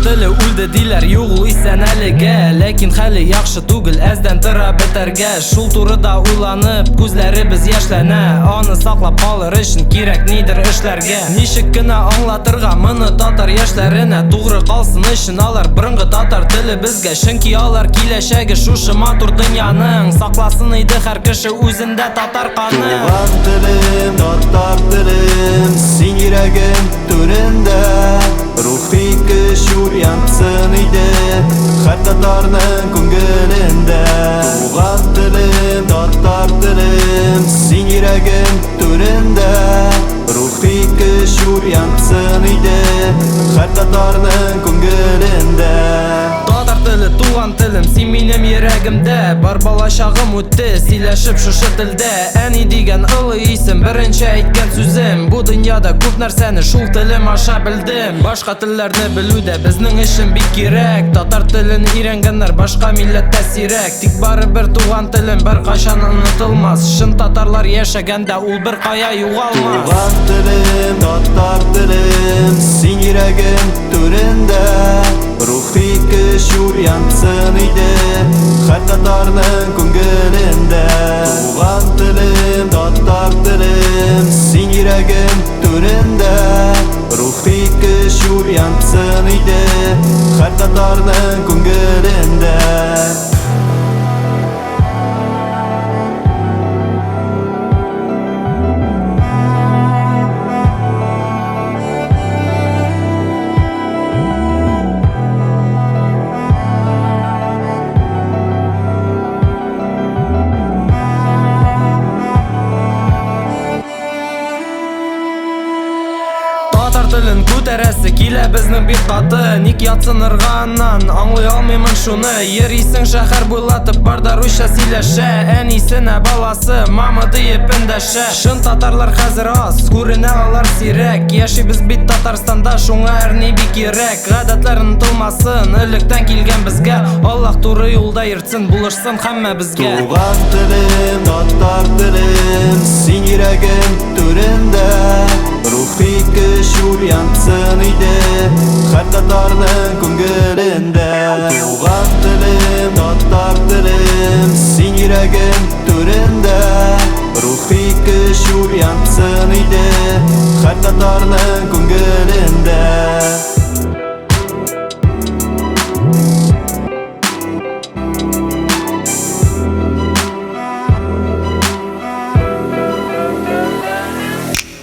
tili o'ldi deylar, yo'q u isen әлегә. Ләкин хәле яхшы түгел, әздән тора бетәргә. Шул турыда уйланып, күзләребез яшьләнә. Аны саклап калыр өчен кирәк нидер эшләргә. Ничек кенә аңлатырга моны татар яшьләренә? Тугры калсын өчен алар борынгы татар теле безгә. Чөнки алар киләчәге шушы матур дөньяның. Сакласын иде һәр кеше үзендә татар каны. Туган телем, татар телем, син йөрәгем түрендә. Рухи көч уянсын иде һәр татарның күңелендә. Туган телем, татар телем, син йөрәгем түрендә. Рухи көч уянсын иде һәр татарның күңелендә. Татар теле, туган телем, син минем йөрәгемдә. Бар балачагым үтте, сөйләшеп шушы телдә. Әни дигән олы исем, беренче әйткән сүзем. Бу дөньяда күп нәрсәне шул телем аша белдем. Башка телләрне белү дә безнең өчен бик кирәк. Татар телен өйрәнгәннәр башка милләттә сирәк. Тик барыбер туган телем беркайчан онытылмас. Шын татарлар яшәгәндә ул беркая югалмас. Туган телем, татар телем, син йөрәгем түрендә. Рухи көч уянсын иде һәр татарның күңелендә. Туган телем, татар телем, син йөрәгем түрендә. Рухи көч уянсын иде һәр татарның күңелендә. Татар телен күтәрәсе килә безнең бик каты. Ник ятсынырганнан аңлый алмыймын шуны. Йөрисең шәһәр буйлатып, барда русча сөйләшә. Әнисенә баласы мама диеп эндәшә. Шын татарлар хәзер аз, күренә алар сирәк. Яшибез бит Татарстанда, шуңа әрни бик кирәк. Гадәтләр онытылмасын, электән килгән безгә. Аллаһ туры юлда йөртсен, булышсын һәммә безгә. Туган телем, татар телем, син йөрәгем түрендә. Рухи көч уянсын иде һәр татарның күңелендә. Туган телем, татар телем, син йөрәгем түрендә. Рухи көч уянсын иде һәр татарның күңелендә.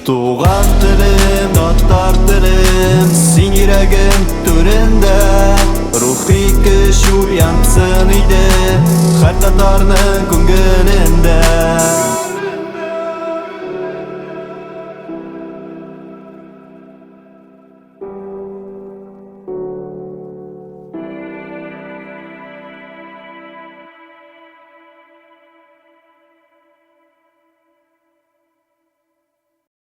Туган телем, татар телем, син йөрәгем түрендә. Рухи көч уянсын иде һәр татарның күңелендә.